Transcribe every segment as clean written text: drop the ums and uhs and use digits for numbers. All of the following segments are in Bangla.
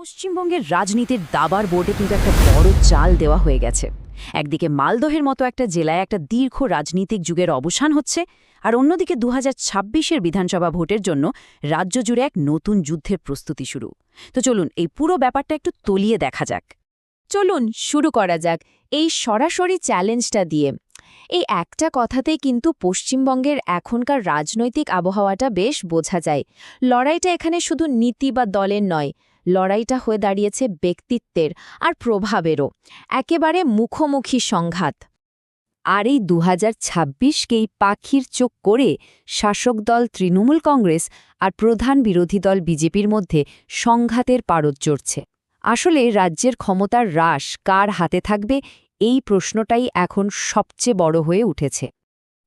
পশ্চিমবঙ্গের রাজনীতির দাবার বোর্ডে কিন্তু একটা বড় চাল দেওয়া হয়ে গেছে। একদিকে মালদহের মতো একটা জেলায় একটা দীর্ঘ রাজনীতিক যুগের অবসান হচ্ছে, আর অন্যদিকে ২০২৬-এর বিধানসভা ভোটের জন্য রাজ্য জুড়ে এক নতুন যুদ্ধের প্রস্তুতি শুরু। তো চলুন এই পুরো ব্যাপারটা একটু তলিয়ে দেখা যাক। চলুন শুরু করা যাক এই সরাসরি চ্যালেঞ্জটা দিয়ে। এই একটা কথাতেই কিন্তু পশ্চিমবঙ্গের এখনকার রাজনৈতিক আবহাওয়াটা বেশ বোঝা যায়। লড়াইটা এখানে শুধু নীতি বা দলের নয়, লড়াইটা হয়ে দাঁড়িয়েছে ব্যক্তিত্বের আর প্রভাবেরও, একেবারে মুখোমুখি সংঘাত। আর এই ২০২৬কেই পাখির চোখ করে শাসক দল তৃণমূল কংগ্রেস আর প্রধান বিরোধী দল বিজেপির মধ্যে সংঘাতের পারদ চড়ছে। আসলে রাজ্যের ক্ষমতার হ্রাস কার হাতে থাকবে, এই প্রশ্নটাই এখন সবচেয়ে বড় হয়ে উঠেছে।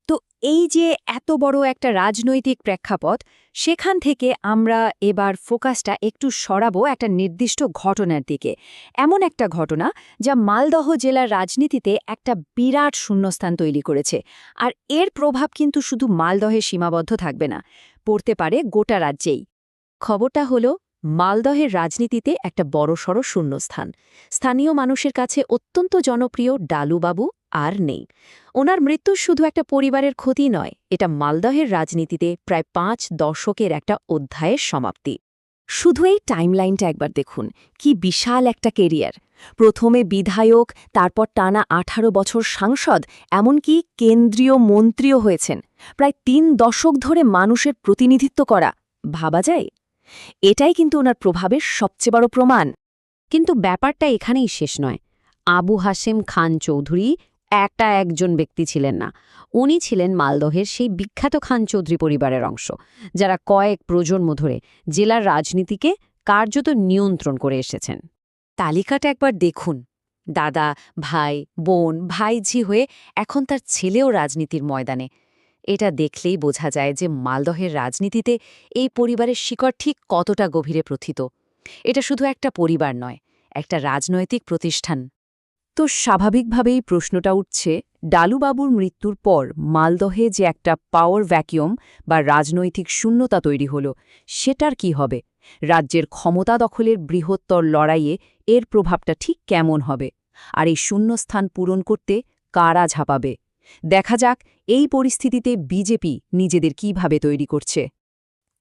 তো এই যে এত বড় একটা রাজনৈতিক প্রেক্ষাপট, সেখান থেকে আমরা এবার ফোকাসটা একটু সরাবো একটা নির্দিষ্ট ঘটনার দিকে। এমন একটা ঘটনা যা মালদহ জেলার রাজনীতিতে একটা বিরাট শূন্যস্থান তৈরি করেছে। আর এর প্রভাব কিন্তু শুধু মালদহে সীমাবদ্ধ থাকবে না, পড়তে পারে গোটা রাজ্যেই। খবরটা হলো মালদহের রাজনীতিতে একটা বড়সড় শূন্যস্থান। স্থানীয় মানুষের কাছে অত্যন্ত জনপ্রিয় ডালুবাবু আর নেই। ওনার মৃত্যু শুধু একটা পরিবারের ক্ষতি নয়, এটা মালদহের রাজনীতিতে প্রায় ৫ দশকের একটা অধ্যায়ের সমাপ্তি। শুধু এই টাইমলাইনটা একবার দেখুন, কি বিশাল একটা কেরিয়ার। প্রথমে বিধায়ক, তারপর টানা ১৮ বছর সাংসদ, এমনকি কেন্দ্রীয় মন্ত্রীও হয়েছেন। প্রায় ৩ দশক ধরে মানুষের প্রতিনিধিত্ব করা, ভাবা যায়? এটাই কিন্তু ওনার প্রভাবের সবচেয়ে বড় প্রমাণ। কিন্তু ব্যাপারটা এখানেই শেষ নয়। আবু হাশেম খান চৌধুরী একজন ব্যক্তি ছিলেন না। উনি ছিলেন মালদহের সেই বিখ্যাত খান চৌধুরী পরিবারের অংশ, যারা কয়েক প্রজন্ম ধরে জেলার রাজনীতিকে কার্যত নিয়ন্ত্রণ করে এসেছেন। তালিকাটা একবার দেখুন। দাদা, ভাই, বোন, ভাইঝি হয়ে এখন তার ছেলেও রাজনীতির ময়দানে। এটা দেখলেই বোঝা যায় যে মালদহের রাজনীতিতে এই পরিবারের শিকড় ঠিক কতটা গভীরে প্রথিত। এটা শুধু একটা পরিবার নয়, একটা রাজনৈতিক প্রতিষ্ঠান। তো স্বাভাবিকভাবেই প্রশ্নটা উঠছে, ডালুবাবুর মৃত্যুর পর মালদহে যে একটা পাওয়ার ভ্যাকিউম বা রাজনৈতিক শূন্যতা তৈরি হল, সেটার কি হবে? রাজ্যের ক্ষমতা দখলের বৃহত্তর লড়াইয়ে এর প্রভাবটা ঠিক কেমন হবে? আর এই শূন্যস্থান পূরণ করতে কারা ঝাঁপাবে? দেখা যাক এই পরিস্থিতিতে বিজেপি নিজেদের কিভাবে তৈরি করছে।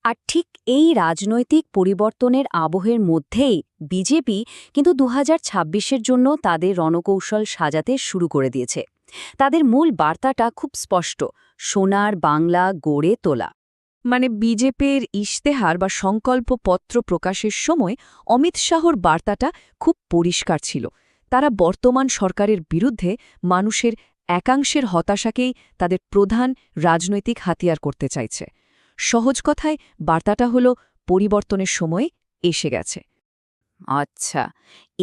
আর ঠিক এই রাজনৈতিক পরিবর্তনের আবহের মধ্যেই বিজেপি কিন্তু ২০২৬-এর জন্য তাদের রণকৌশল সাজাতে শুরু করে দিয়েছে। তাদের মূল বার্তাটা খুব স্পষ্ট: সোনার বাংলা গড়ে তোলা। মানে বিজেপির ইশতেহার বা সংকল্পপত্র প্রকাশের সময় অমিত শাহর বার্তাটা খুব পরিষ্কার ছিল। তারা বর্তমান সরকারের বিরুদ্ধে মানুষের একাংশের হতাশাকেই তাদের প্রধান রাজনৈতিক হাতিয়ার করতে চাইছে। সহজ কথায় বার্তাটা হলো পরিবর্তনের সময় এসে গেছে। আচ্ছা,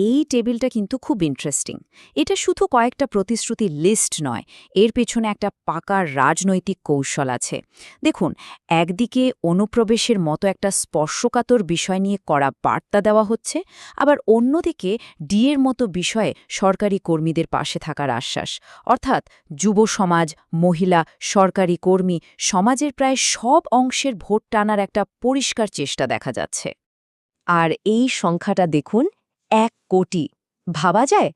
এই টেবিলটা কিন্তু খুব ইন্টারেস্টিং। এটা শুধু কয়েকটা প্রতিশ্রুতির লিস্ট নয়, এর পেছনে একটা পাকা রাজনৈতিক কৌশল আছে। দেখুন, একদিকে অনুপ্রবেশের মতো একটা স্পর্শকাতর বিষয় নিয়ে কড়া বার্তা দেওয়া হচ্ছে, আবার অন্যদিকে ডিএর মতো বিষয়ে সরকারি কর্মীদের পাশে থাকার আশ্বাস। অর্থাৎ যুব সমাজ, মহিলা, সরকারি কর্মী, সমাজের প্রায় সব অংশের ভোট টানার একটা পরিষ্কার চেষ্টা দেখা যাচ্ছে। আর এই সংখ্যাটা দেখুন, ১ কোটি। ভাবা যায়?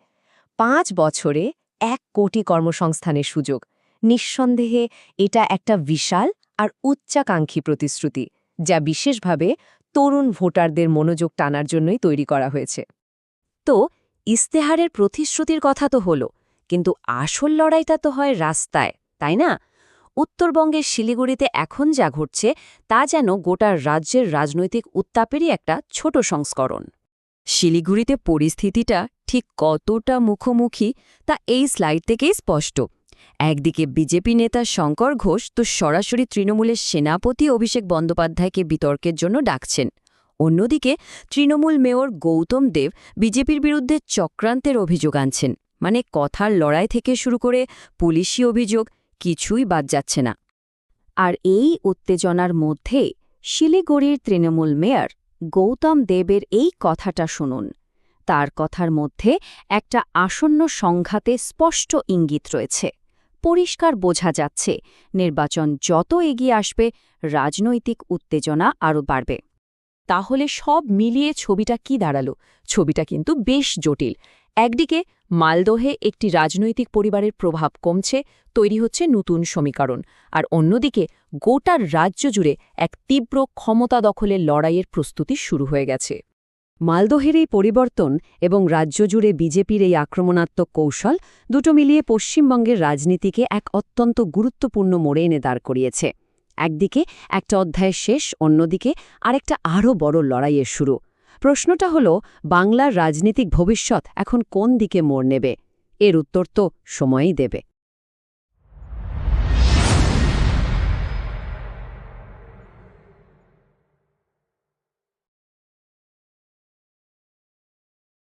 ৫ বছরে ১ কোটি কর্মসংস্থানের সুযোগ। নিঃসন্দেহে এটা একটা বিশাল আর উচ্চাকাঙ্ক্ষী প্রতিশ্রুতি, যা বিশেষভাবে তরুণ ভোটারদের মনোযোগ টানার জন্যই তৈরি করা হয়েছে। তো ইস্তেহারের প্রতিশ্রুতির কথা তো হলো, কিন্তু আসল লড়াইটা তো হয় রাস্তায়, তাই না? উত্তরবঙ্গের শিলিগুড়িতে এখন যা ঘটছে তা যেন গোটা রাজ্যের রাজনৈতিক উত্তাপেরই একটা ছোট সংস্করণ। শিলিগুড়িতে পরিস্থিতিটা ঠিক কতটা মুখোমুখি তা এই স্লাইড থেকেই স্পষ্ট। একদিকে বিজেপি নেতা শঙ্কর ঘোষ তো সরাসরি তৃণমূলের সেনাপতি অভিষেক বন্দ্যোপাধ্যায়কে বিতর্কের জন্য ডাকছেন। অন্যদিকে তৃণমূল মেয়র গৌতম দেব বিজেপির বিরুদ্ধে চক্রান্তের অভিযোগ আনছেন। মানে কথার লড়াই থেকে শুরু করে পুলিশি অভিযোগ কিছুই বাদ যাচ্ছে না। আর এই উত্তেজনার মধ্যে শিলিগুড়ির তৃণমূল মেয়র গৌতম দেবের এই কথাটা শুনুন। তার কথার মধ্যে একটা আসন্ন সংঘাতে স্পষ্ট ইঙ্গিত রয়েছে। পরিষ্কার বোঝা যাচ্ছে, নির্বাচন যত এগিয়ে আসবে রাজনৈতিক উত্তেজনা আরও বাড়বে। তাহলে সব মিলিয়ে ছবিটা কি দাঁড়ালো? ছবিটা কিন্তু বেশ জটিল। একদিকে মালদহে একটি রাজনৈতিক পরিবারের প্রভাব কমছে, তৈরি হচ্ছে নতুন সমীকরণ, আর অন্যদিকে গোটা রাজ্য জুড়ে এক তীব্র ক্ষমতা দখলের লড়াইয়ের প্রস্তুতি শুরু হয়ে গেছে। মালদহের এই পরিবর্তন এবং রাজ্য জুড়ে বিজেপির এই আক্রমণাত্মক কৌশল দুটো মিলিয়ে পশ্চিমবঙ্গের রাজনীতিকে এক অত্যন্ত গুরুত্বপূর্ণ মোড়ে এনে দাঁড় করিয়েছে। একদিকে একটা অধ্যায়ের শেষ, অন্যদিকে আরেকটা আরও বড় লড়াইয়ের শুরু। প্রশ্নটা হলো, বাংলার রাজনীতিক ভবিষ্যৎ এখন কোন দিকে মোড় নেবে? এর উত্তর তো সময়ই দেবে।